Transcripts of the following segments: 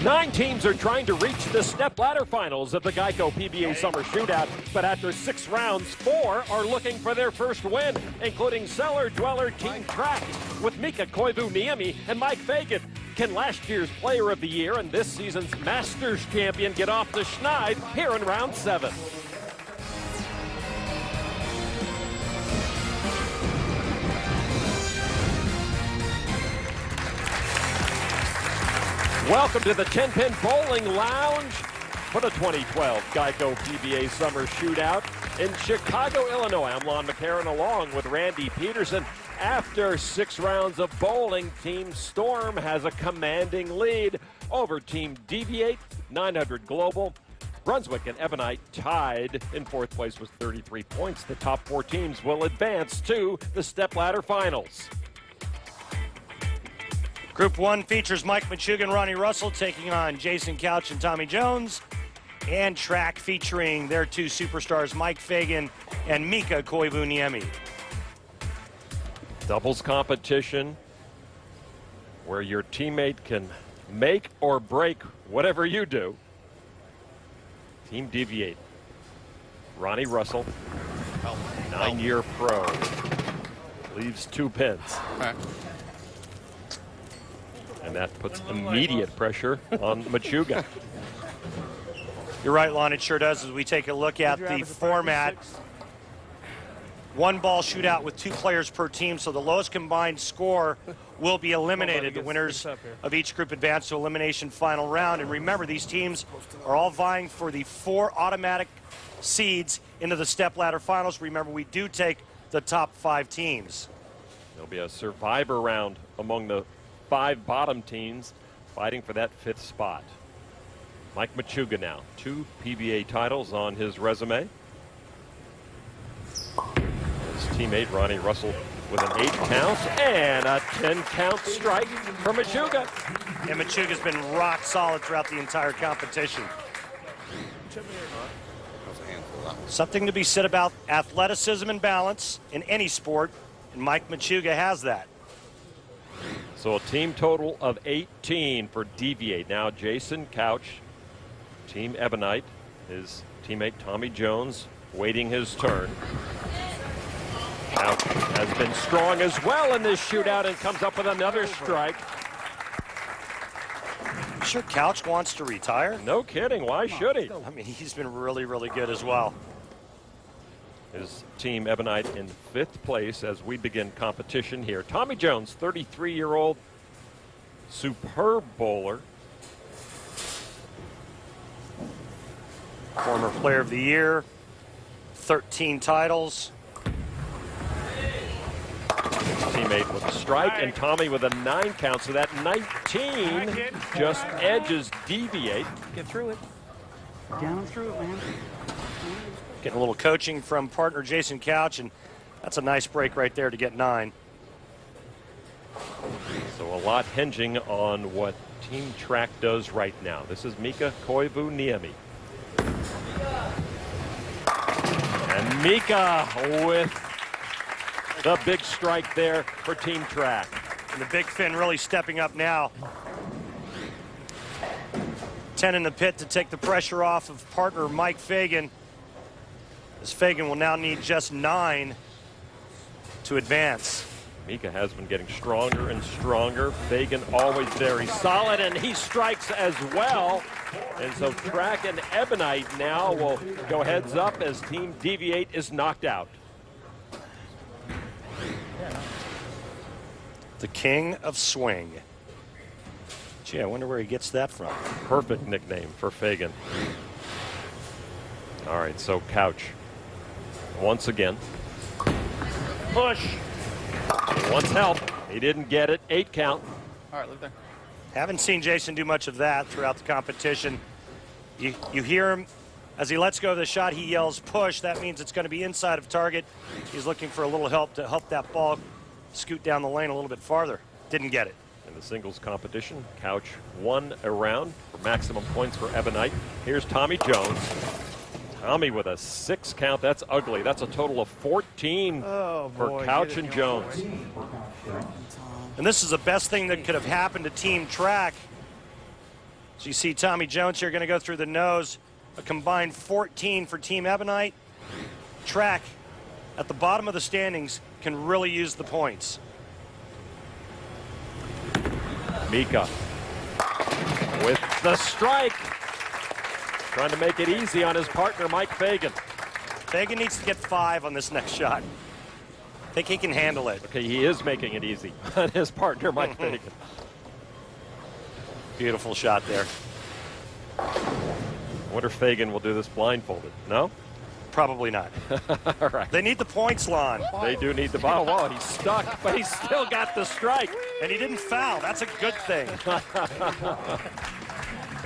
9 teams are trying to reach the step-ladder finals of the Geico PBA Summer Shootout, but after 6 rounds, 4 are looking for their first win, including Cellar Dweller Team Track with Mika Koivu-Niemi and Mike Fagan. Can last year's Player of the Year and this season's Masters champion get off the schneid here in round 7? Welcome to the 10-Pin Bowling Lounge for the 2012 Geico PBA Summer Shootout in Chicago, Illinois. I'm Lon McCarron along with Randy Peterson. After 6 rounds of bowling, Team Storm has a commanding lead over Team Deviate, 900 Global. Brunswick and Ebonite tied in 4th place with 33 points. The top 4 teams will advance to the stepladder finals. Group 1 features Mike Machuga and Ronnie Russell taking on Jason Couch and Tommy Jones. And track featuring their 2 superstars, Mike Fagan and Mika Koivu-Niemi. Doubles competition where your teammate can make or break whatever you do. Team Deviate, Ronnie Russell, 9-year pro, leaves 2 pins. And that puts immediate pressure on Machuga. You're right, Lon, it sure does. As we take a look at the format, 1-ball shootout with 2 players per team, so the lowest combined score will be eliminated. The winners of each group advance to elimination final round. And remember, these teams are all vying for the 4 automatic seeds into the stepladder finals. Remember, we do take the top 5 teams. There'll be a survivor round among the 5 bottom teams fighting for that 5th spot. Mike Machuga now, 2 PBA titles on his resume. His teammate Ronnie Russell with an 8 count and a 10 count strike for Machuga. And Machuga's been rock solid throughout the entire competition. Something to be said about athleticism and balance in any sport, and Mike Machuga has that. So a team total of 18 for Deviate. Now Jason Couch, Team Ebonite, his teammate Tommy Jones waiting his turn. Couch has been strong as well in this shootout and comes up with another strike. You sure Couch wants to retire? No kidding, why should he? I mean, he's been really, really good as well. His team Ebonite in 5th place as we begin competition here. Tommy Jones, 33-year-old, superb bowler. Former Player of the Year, 13 titles. Teammate with a strike and Tommy with a 9 count, so that 19 just edges Deviate. Get through it. Down through it, man. Getting a little coaching from partner Jason Couch, and that's a nice break right there to get 9. So a lot hinging on what Team Track does right now. This is Mika Koivu-Niemi. And Mika with the big strike there for Team Track. And the big fin really stepping up now. 10 in the pit to take the pressure off of partner Mike Fagan. As Fagan will now need just 9 to advance. Mika has been getting stronger and stronger. Fagan always very solid, and he strikes as well. And so Track and Ebonite now will go heads up as Team Deviate is knocked out. The King of Swing. Gee, I wonder where he gets that from. Perfect nickname for Fagan. All right, so Couch. Once again. Push. He wants help. He didn't get it. 8 count. All right, look there. Haven't seen Jason do much of that throughout the competition. You hear him as he lets go of the shot, he yells push. That means it's going to be inside of target. He's looking for a little help to help that ball scoot down the lane a little bit farther. Didn't get it. In the singles competition, Couch won a round for maximum points for Ebonite. Here's Tommy Jones. Tommy with a 6 count. That's ugly. That's a total of 14 for Couch and Jones. And this is the best thing that could have happened to Team Track. So you see Tommy Jones here going to go through the nose. A combined 14 for Team Ebonite. Track at the bottom of the standings can really use the points. Mika with the strike. Trying to make it easy on his partner, Mike Fagan. Fagan needs to get 5 on this next shot. I think he can handle it. Okay, he is making it easy on his partner, Mike Fagan. Beautiful shot there. I wonder if Fagan will do this blindfolded. No? Probably not. All right. They need the points, Lon. They do need the ball. Whoa, he's stuck, but he's still got the strike. And he didn't foul. That's a good thing.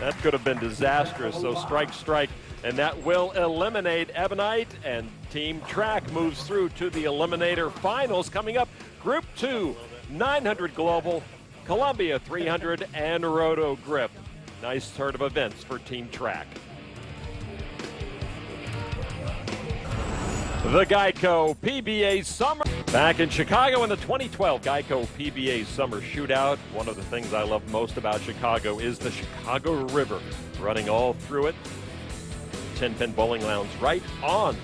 That could have been disastrous. So strike, and that will eliminate Ebonite, and Team Track moves through to the Eliminator Finals. Coming up, Group 2, 900 Global, Columbia 300, and Roto Grip. Nice turn of events for Team Track. The Geico PBA Summer. Back in Chicago in the 2012 Geico PBA Summer Shootout. One of the things I love most about Chicago is the Chicago River running all through it. 10-pin bowling lanes right on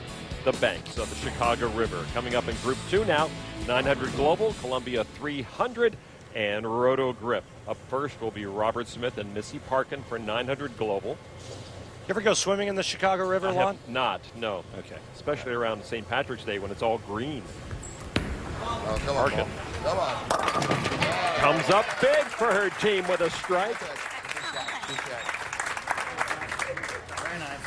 the banks of the Chicago River. Coming up in Group 2 now, 900 Global, Columbia 300, and Roto Grip. Up first will be Robert Smith and Missy Parkin for 900 Global. You ever go swimming in the Chicago River, I Lon? have not, no. Okay. Especially around St. Patrick's Day when it's all green. Oh, come on, Parkin Come on. comes up big for her team with a strike. Very nice.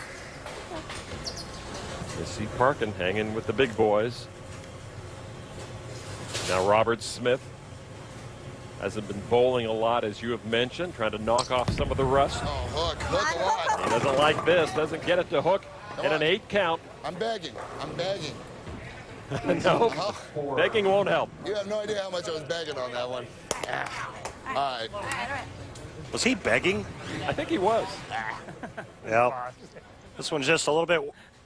Missy Parkin hanging with the big boys. Now Robert Smith hasn't been bowling a lot, as you have mentioned, trying to knock off some of the rust. Oh, hook a lot. He doesn't like this, doesn't get it to hook in an 8 count. I'm begging. No, begging won't help. You have no idea how much I was begging on that one. All right. Was he begging? I think he was. Yeah. This one's just a little bit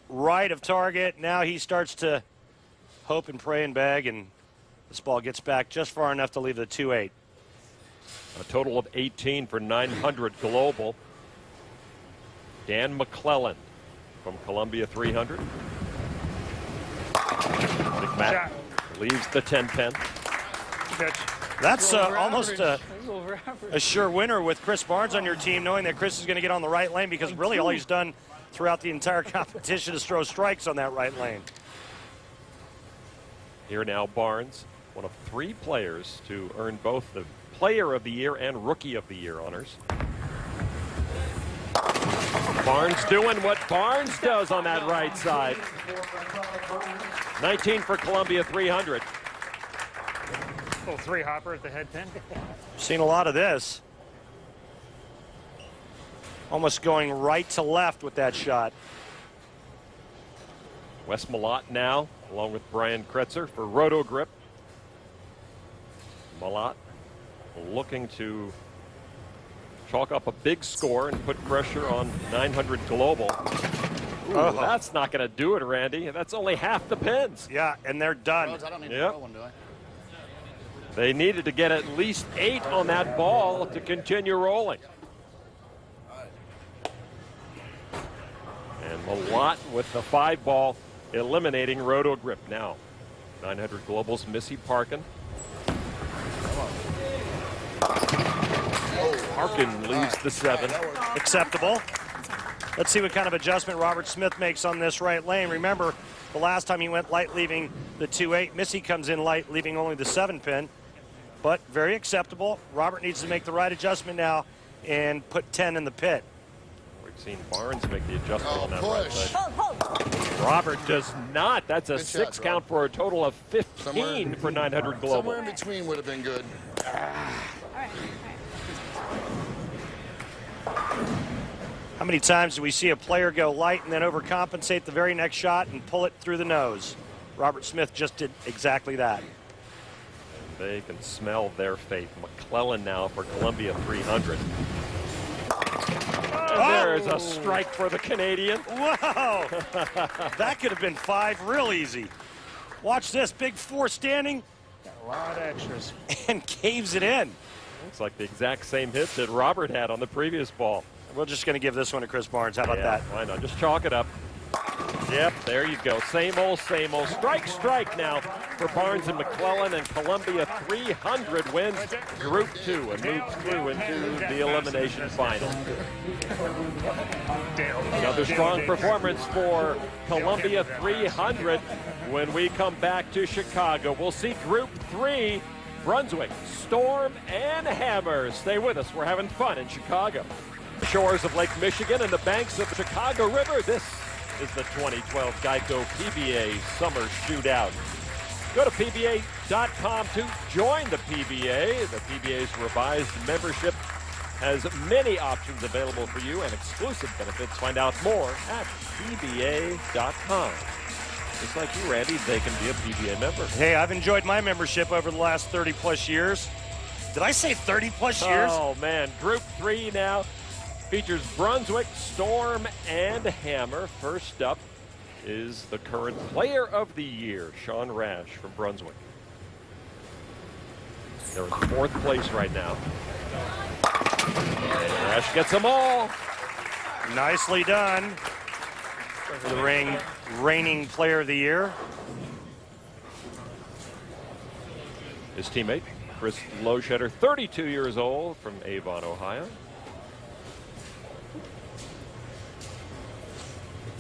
right of target. Now he starts to hope and pray and beg, and this ball gets back just far enough to leave the 2-8. A total of 18 for 900 Global. Dan McClellan from Columbia 300. McMahon leaves the 10-pin. That's almost a sure winner with Chris Barnes on your team, knowing that Chris is going to get on the right lane, because really all he's done throughout the entire competition is throw strikes on that right lane. Here now Barnes, one of 3 players to earn both the Player of the Year and Rookie of the Year honors. Barnes doing what Barnes does on that right side. 19 for Columbia 300. Little 3-hopper at the head pin. Seen a lot of this. Almost going right to left with that shot. Wes Malott now, along with Brian Kretzer for Roto Grip. Malott looking to chalk up a big score and put pressure on 900 Global. Ooh, that's not going to do it, Randy. That's only half the pins. Yeah, and they're done. I don't need to Yep. throw one, do I? They needed to get at least 8 on that ball to continue rolling. And Malott with the 5 ball, eliminating Roto Grip. Now 900 Global's Missy Parkin. Parkin leaves the 7. Acceptable. Let's see what kind of adjustment Robert Smith makes on this right lane. Remember, the last time he went light leaving the 2-8, Missy comes in light leaving only the 7-pin. But very acceptable. Robert needs to make the right adjustment now and put 10 in the pit. We've seen Barnes make the adjustment on that right push. side. Robert does not. That's a Good 6 shot, count for a total of 15 Somewhere- for 900 Global. Somewhere in between would have been good. How many times do we see a player go light and then overcompensate the very next shot and pull it through the nose? Robert Smith just did exactly that. They can smell their fate. McClellan now for Columbia 300. And there's a strike for the Canadian. Whoa! That could have been 5 real easy. Watch this, big 4 standing A lot of extras. and caves it in. Looks like the exact same hit that Robert had on the previous ball. We're just going to give this one to Chris Barnes. How about that? Why not? Just chalk it up. Yep, there you go. Same old, same old. Strike now for Barnes and McClellan, and Columbia 300 wins Group 2 and moves through into the elimination final. Another strong performance for Columbia 300. When we come back to Chicago, we'll see Group 3, Brunswick, Storm, and Hammer. Stay with us. We're having fun in Chicago. Shores of Lake Michigan and the banks of the Chicago River. This is the 2012 Geico PBA Summer Shootout. Go to PBA.com to join the PBA. The PBA's revised membership has many options available for you and exclusive benefits. Find out more at PBA.com. Just like you, Randy, they can be a PBA member. Hey, I've enjoyed my membership over the last 30-plus years. Did I say 30-plus years? Oh, man. Group 3 now features Brunswick, Storm, and Hammer. First up is the current Player of the Year, Sean Rash from Brunswick. They're in 4th place right now. Rash gets them all. Nicely done. The reigning Player of the Year. His teammate, Chris Loschetter, 32 years old, from Avon, Ohio.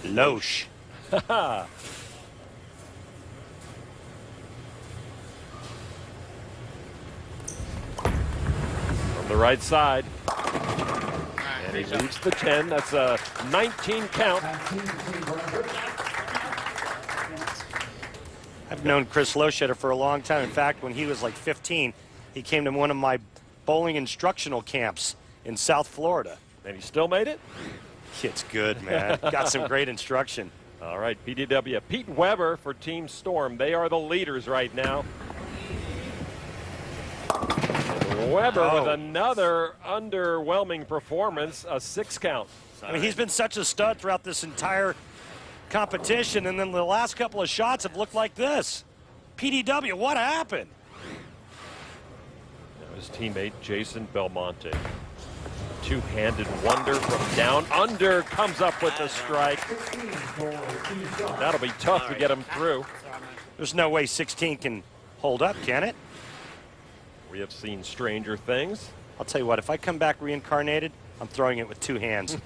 Loesch. On the right side. And he leads the 10. That's a 19 count. I've known Chris Loeschetter for a long time. In fact, when he was like 15, he came to one of my bowling instructional camps in South Florida. And he still made it? It's good, man. Got some great instruction. All right, PDW. Pete Weber for Team Storm. They are the leaders right now. And Weber with another underwhelming performance, a 6 count. I mean, he's been such a stud throughout this entire competition, and then the last couple of shots have looked like this. PDW, what happened? Now his teammate, Jason Belmonte. Two-handed wonder from down under, comes up with the strike. That'll be tough to get him through. There's no way 16 can hold up, can it? We have seen stranger things. I'll tell you what, if I come back reincarnated, I'm throwing it with 2 hands.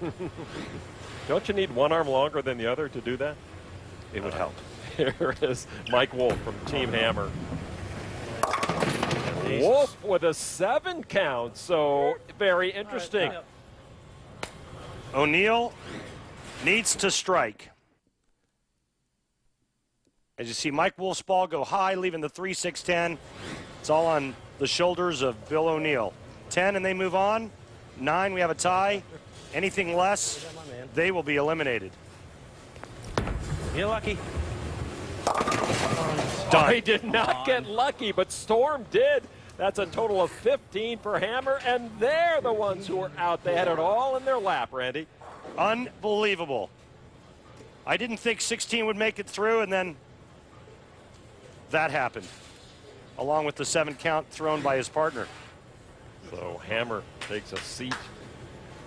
Don't you need one arm longer than the other to do that? It would help. Here is Mike Wolf from Team Hammer. Wolf with a 7 count, so very interesting. O'Neill needs to strike. As you see Mike Wolf's ball go high, leaving the 3-6-10. It's all on the shoulders of Bill O'Neill. 10 and they move on. 9, we have a tie. Anything less, they will be eliminated. You're lucky. Oh, he did not get lucky, but Storm did. That's a total of 15 for Hammer, and they're the ones who are out. They had it all in their lap, Randy. Unbelievable. I didn't think 16 would make it through, and then that happened, along with the 7 count thrown by his partner. So Hammer takes a seat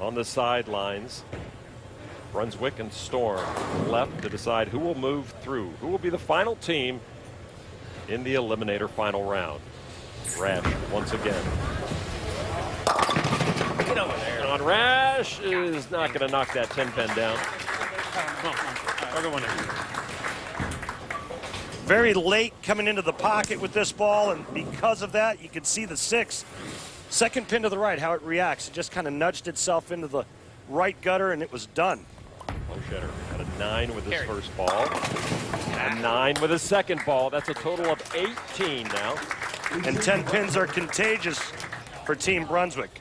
on the sidelines. Brunswick and Storm left to decide who will move through, who will be the final team in the eliminator final round. Rash once again. Get over there. On Rash is not going to knock that 10-pin down. Come on. Very late coming into the pocket with this ball, and because of that, you can see the 6. Second pin to the right, how it reacts. It just kind of nudged itself into the right gutter, and it was done. Loschetter got a 9 with his first ball. A 9 with his second ball. That's a total of 18 now. And 10 pins are contagious for Team Brunswick.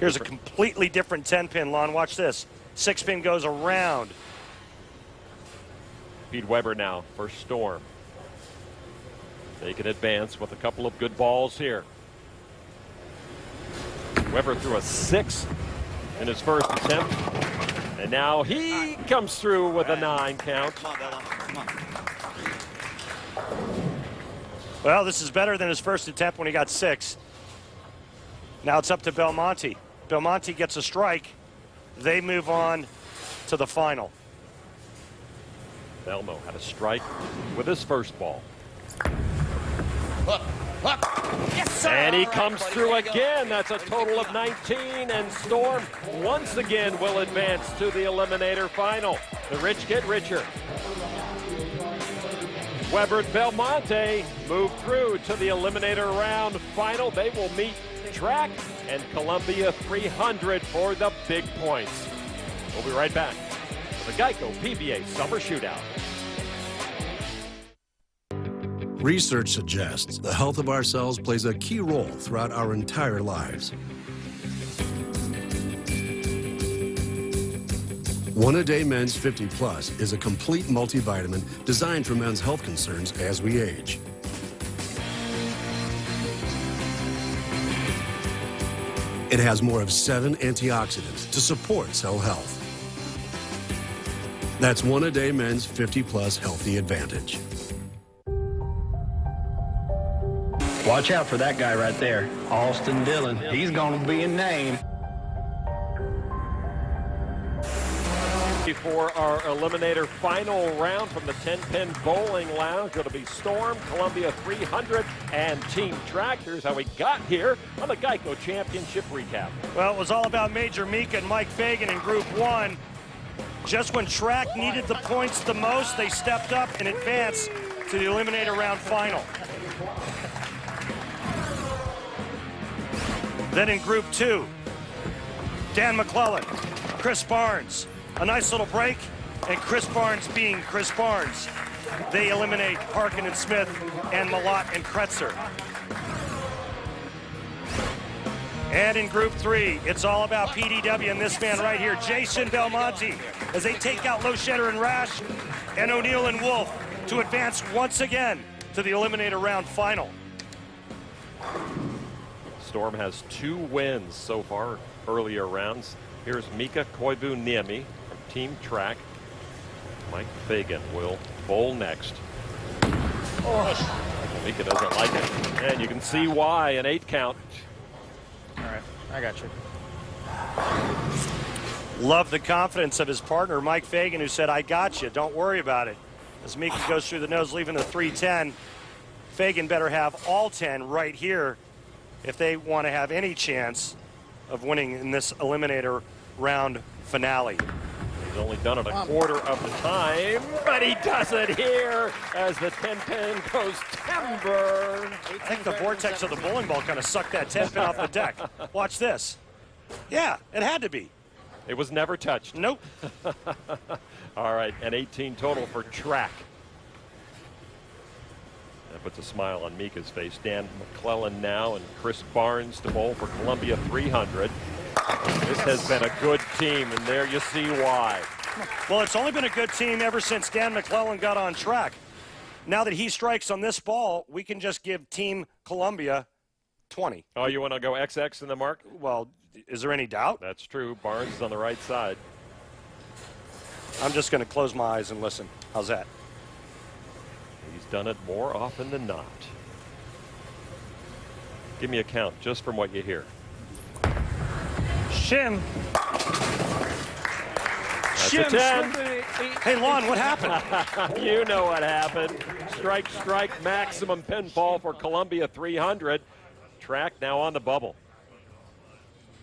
Here's a completely different 10-pin, Lon. Watch this. 6-pin goes around. Pete Weber now for Storm. They can advance with a couple of good balls here. Weber threw a 6 in his first attempt. And now he comes through with a 9 count. Come on, Bella. Come on. Well, this is better than his first attempt when he got 6. Now it's up to Belmonte. Belmonte gets a strike. They move on to the final. Belmo had a strike with his first ball. Up, up. Yes, sir. And he All right, comes buddy, through way to go. again. That's a total of 19, and Storm once again will advance to the Eliminator Final. The rich get richer. Weber and Belmonte move through to the Eliminator Round Final. They will meet Track and Columbia 300 for the big points. We'll be right back with the Geico PBA Summer Shootout. Research suggests the health of our cells plays a key role throughout our entire lives. One A Day Men's 50 Plus is a complete multivitamin designed for men's health concerns as we age. It has more of 7 antioxidants to support cell health. That's One A Day Men's 50 Plus Healthy Advantage. Watch out for that guy right there, Austin Dillon. He's going to be a name. For our Eliminator Final round from the 10-pin bowling lounge, it'll be Storm, Columbia 300, and Team Track. Here's how we got here on the Geico Championship recap. Well, it was all about Major Mika and Mike Fagan in Group 1. Just when Track needed the points the most, they stepped up and advanced to the Eliminator Round Final. Then in Group 2, Dan McClellan, Chris Barnes. A nice little break, and Chris Barnes being Chris Barnes. They eliminate Parkin and Smith and Malott and Kretzer. And in Group 3, it's all about PDW and this man right here, Jason Belmonte, as they take out Loschetter and Rash and O'Neill and Wolf to advance once again to the Eliminator Round Final. Storm has 2 wins so far, earlier rounds. Here's Mika Koivu-Niemi from Team Track. Mike Fagan will bowl next. Oh. Mika doesn't like it, and you can see why. An 8 count. All right, I got you. Love the confidence of his partner, Mike Fagan, who said, I got you, don't worry about it. As Mika goes through the nose, leaving the 310, Fagan better have all 10 right here if they want to have any chance of winning in this Eliminator Round finale. He's only done it a quarter of the time, but he does it here as the 10-pin goes timber. I think the vortex of the bowling ball kind of sucked that 10-pin off the deck. Watch this. Yeah, it had to be. It was never touched. Nope. All right, an 18 total for Track. That puts a smile on Mika's face. Dan McClellan now and Chris Barnes to bowl for Columbia 300. This has been a good team, and there you see why. Well, it's only been a good team ever since Dan McClellan got on track. Now that he strikes on this ball, we can just give Team Columbia 20. Oh, you want to go XX in the mark? Well, is there any doubt? That's true. Barnes is on the right side. I'm just going to close my eyes and listen. How's that? He's done it more often than not. Give me a count just from what you hear. Shim. That's a 10. Hey, Lon, what happened? You know what happened. Strike, strike, maximum pinfall for Columbia 300. Track now on the bubble.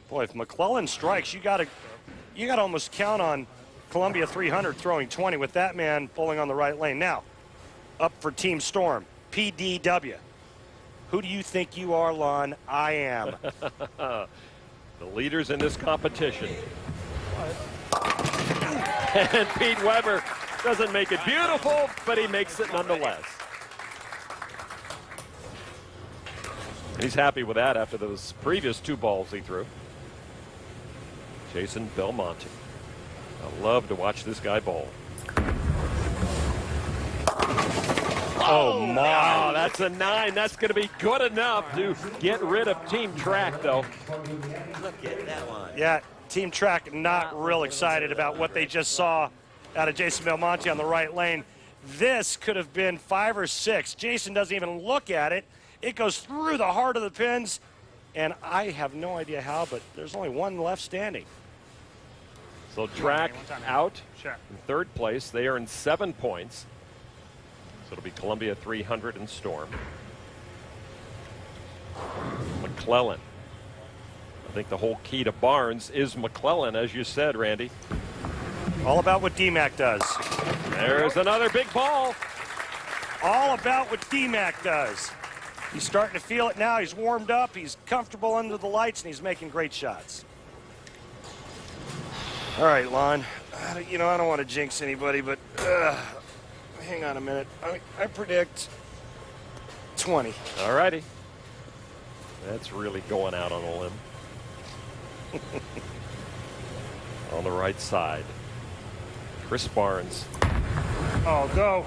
Boy, if McClellan strikes, you got to almost count on Columbia 300 throwing 20 with that man bowling on the right lane. Now, up for Team Storm, PDW. Who do you think you are, Lon? I am. The leaders in this competition. And Pete Weber doesn't make it beautiful, but he makes it nonetheless. And he's happy with that after those previous 2 balls he threw. Jason Belmonte. I love to watch this guy bowl. Oh, my. Oh, that's a 9. That's going to be good enough to get rid of Team Track, though. Look at that one. Yeah, Team Track not real excited about what they just saw out of Jason Belmonte on the right lane. This could have been 5 or 6. Jason doesn't even look at it. It goes through the heart of the pins, And I have no idea how, but there's only one left standing. So Track out Sure. in third place. They earned 7 points. So it'll be Columbia 300 and Storm. McClellan. I think the whole key to Barnes is McClellan, as you said, Randy. All about what D-Mac does. There's another big ball. All about what D-Mac does. He's starting to feel it now. He's warmed up. He's comfortable under the lights, and he's making great shots. All right, Lon. You know, I don't want to jinx anybody, but hang on a minute. I predict 20. All righty. That's really going out on a limb. On the right side, Chris Barnes. Oh, go.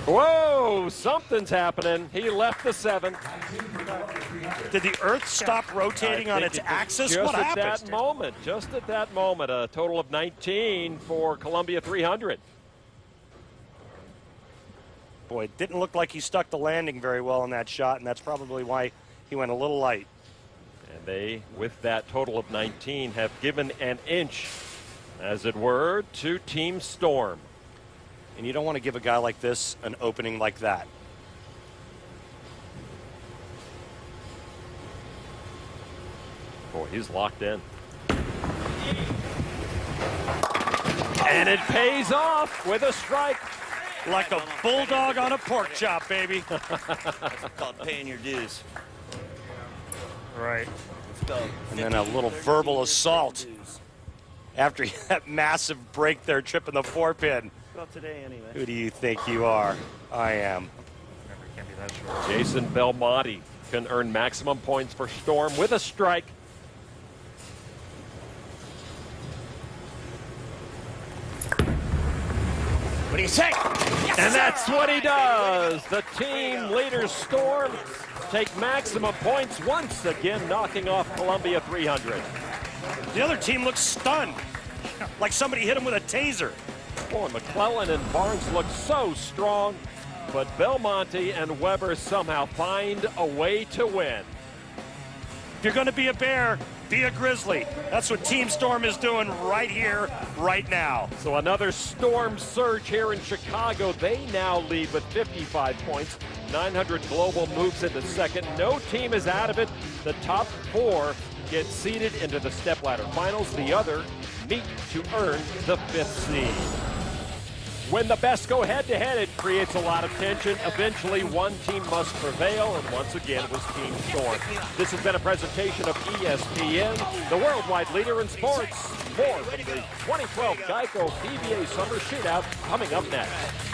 Whoa, something's happening. He left the 7. Did the Earth stop rotating on its axis? What happened? Just at that moment, a total of 19 for Columbia 300. Boy, it didn't look like he stuck the landing very well on that shot, and that's probably why he went a little light. And they, with that total of 19, have given an inch, as it were, to Team Storm. And you don't want to give a guy like this an opening like that. Boy, he's locked in. And it pays off with a strike. Like a bulldog on a pork chop, baby. That's called paying your dues. Right. It's called And then a little verbal assault after that massive break there, tripping the 4-pin. Well, today anyway. Who do you think you are? I am. Never can be that short. Jason Belmonte can earn maximum points for Storm with a strike. What do you say? And that's what he does. The team leaders Storm take maximum points once again, knocking off Columbia 300. The other team looks stunned, like somebody hit him with a taser. Boy, McClellan and Barnes look so strong, but Belmonte and Weber somehow find a way to win. If you're going to be a Bear, be a Grizzly. That's what Team Storm is doing right here, right now. So another Storm surge here in Chicago. They now lead with 55 points. 900 Global moves into second. No team is out of it. The top 4 get seeded into the stepladder finals. The other meet to earn the 5th seed. When the best go head-to-head, it creates a lot of tension. Eventually, one team must prevail, and once again, it was Team Storm. This has been a presentation of ESPN, the worldwide leader in sports. More from the 2012 Geico PBA Summer Shootout coming up next.